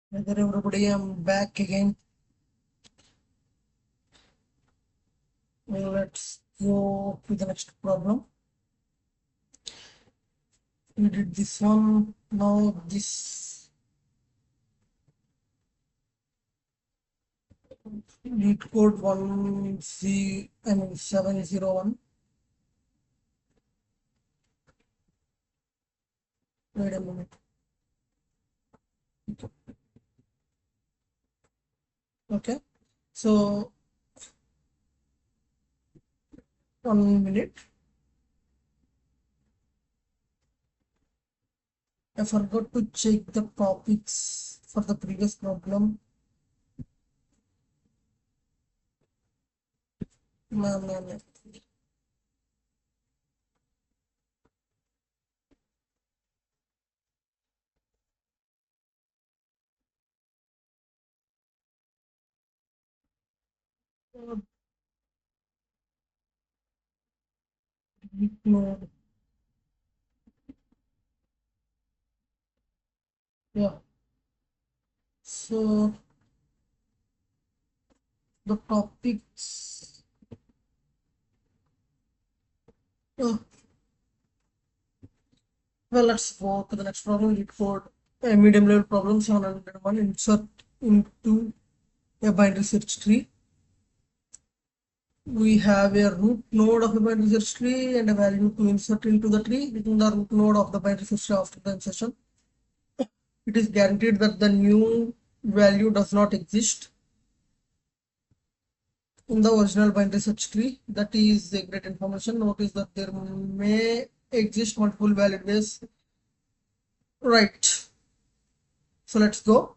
Whether everybody, I'm back again. Well, let's go to the next problem. We did this one. Now this lead code 701. Wait a minute. Okay. So 1 minute. I forgot to check the topics for the previous problem. No. No. Yeah. So the topics. Uh, Well, let's go to the next problem. Lead code a medium level problem 701. Insert into a binary search tree. We have a root node of the binary search tree and a value to insert into the tree within the root node of the binary search tree after the insertion. It is guaranteed that the new value does not exist in the original binary search tree. That is a great information. Notice that there may exist multiple valid ways. Right. So let's go.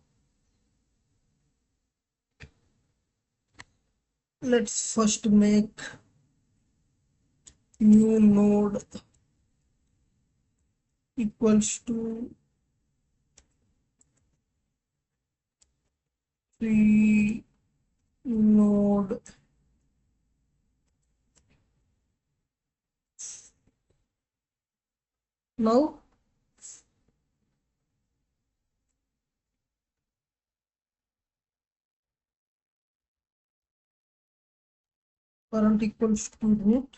Let's first make new node equals to tree node. Now current equals to root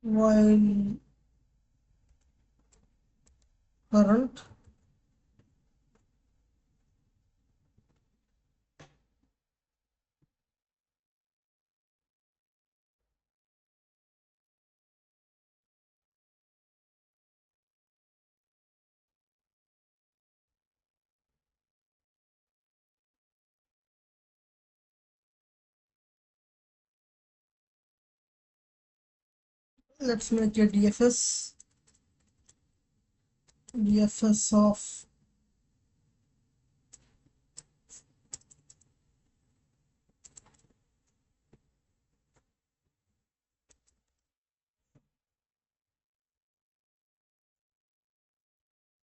while current let's make a DFS of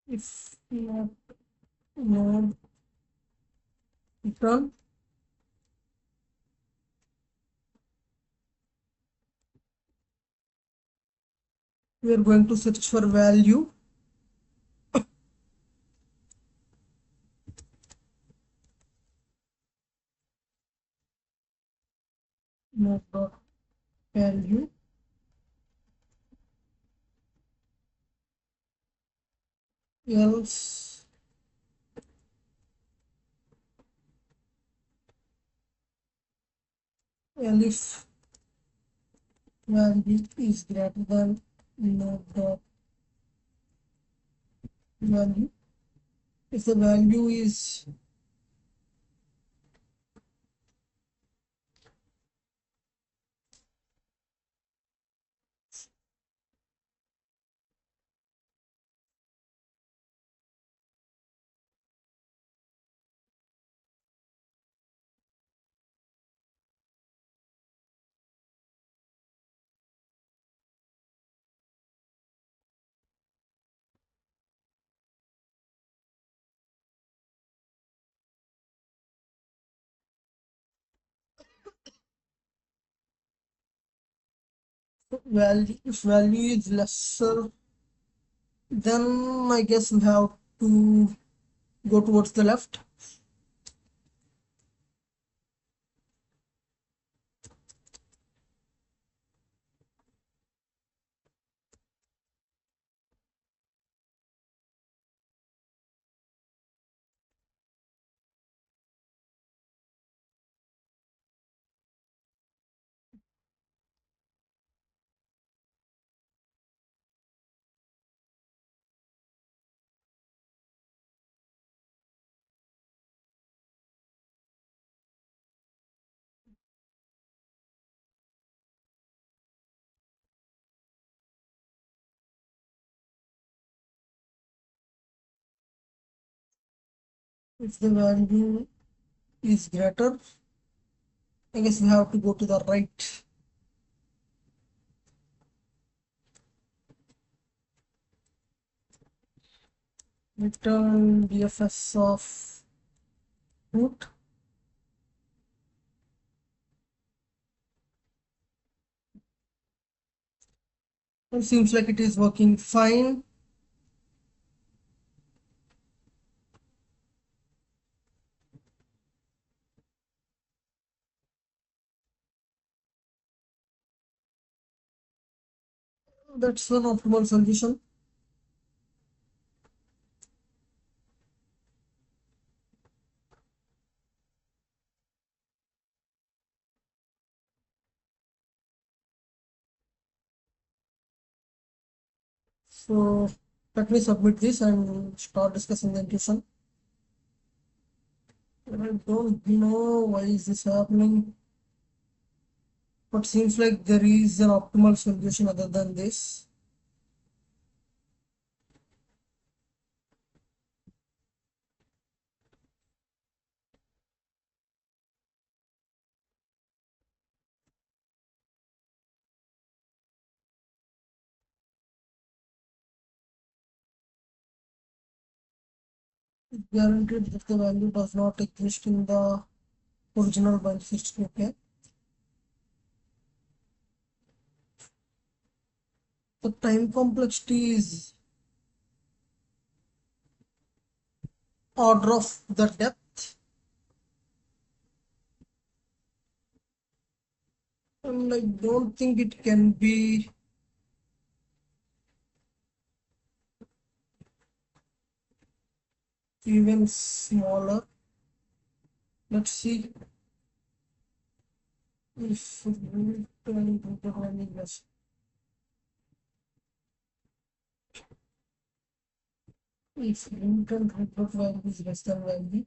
if not node return. We are going to search for value. Node dot value else if value is greater than node dot value. If the value is value is lesser Then I guess we have to go towards the left. If the value is greater, I guess we have to go to the right. Return DFS of root. It seems like it is working fine. That's an optimal solution. So let me submit this and start discussing the intuition. I don't know why is this happening, but seems like there is an optimal solution other than this. It's guaranteed that the value does not exist in the original binary system. Okay. The time complexity is order of the depth, and I don't think it can be even smaller. Let's see if yes. If Newton throughput value is less than value.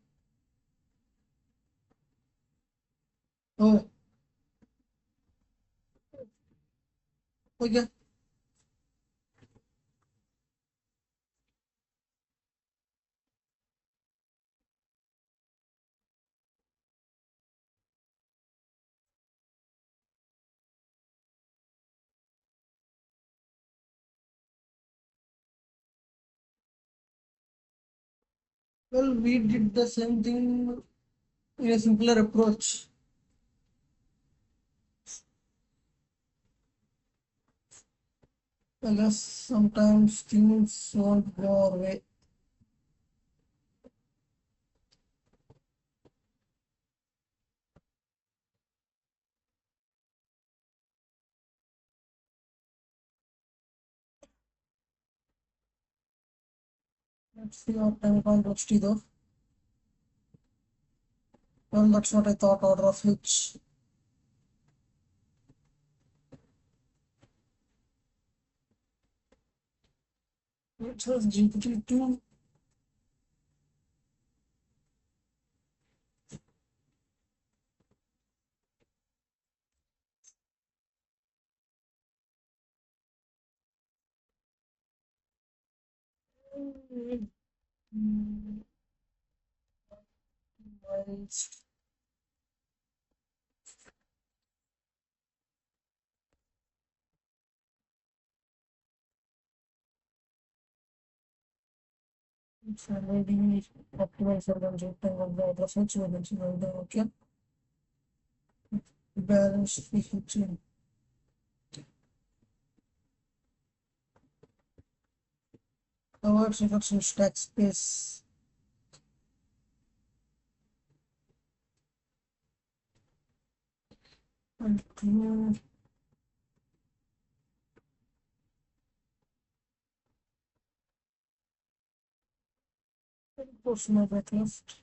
Oh, okay. Well, we did the same thing in a simpler approach. I guess sometimes things won't go our way. Let's see what time complexity though. Well, that's what I thought, order of H. It was GPT-2. It's already optimized for the time of the order of H. Okay. Balance efficiency. avoid reduction stack space. And push my back left.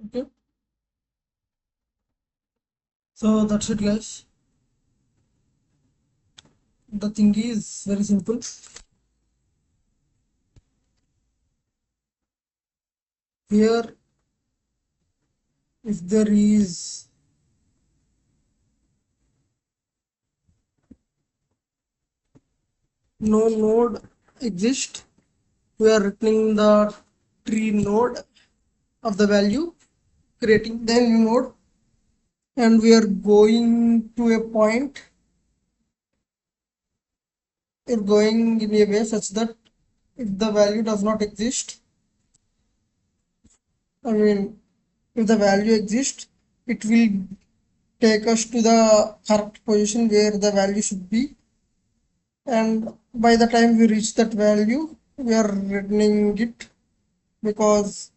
Okay. So that's it, guys. The thing is very simple. Here, if there is no node exist, we are returning the tree node of the value, creating the new node, and we are going to a point. We're going in a way such that if the value does not exist, I mean, if the value exists, it will take us to the correct position where the value should be. And by the time we reach that value, we are returning it because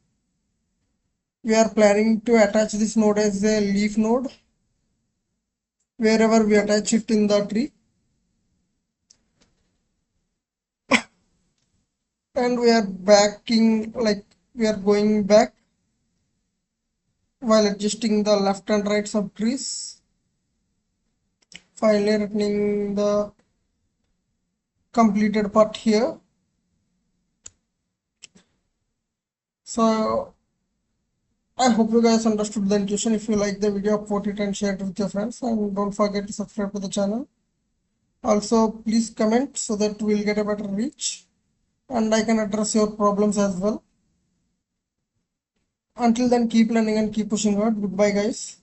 we are planning to attach this node as a leaf node wherever we attach it in the tree. And we are backing, like we are going back while adjusting the left and right subtrees. Finally returning the completed part here. So I hope you guys understood the intuition. If you like the video, upvote it and share it with your friends, and don't forget to subscribe to the channel. Also, please comment so that we'll get a better reach and I can address your problems as well. Until then, keep learning and keep pushing hard. Goodbye, guys.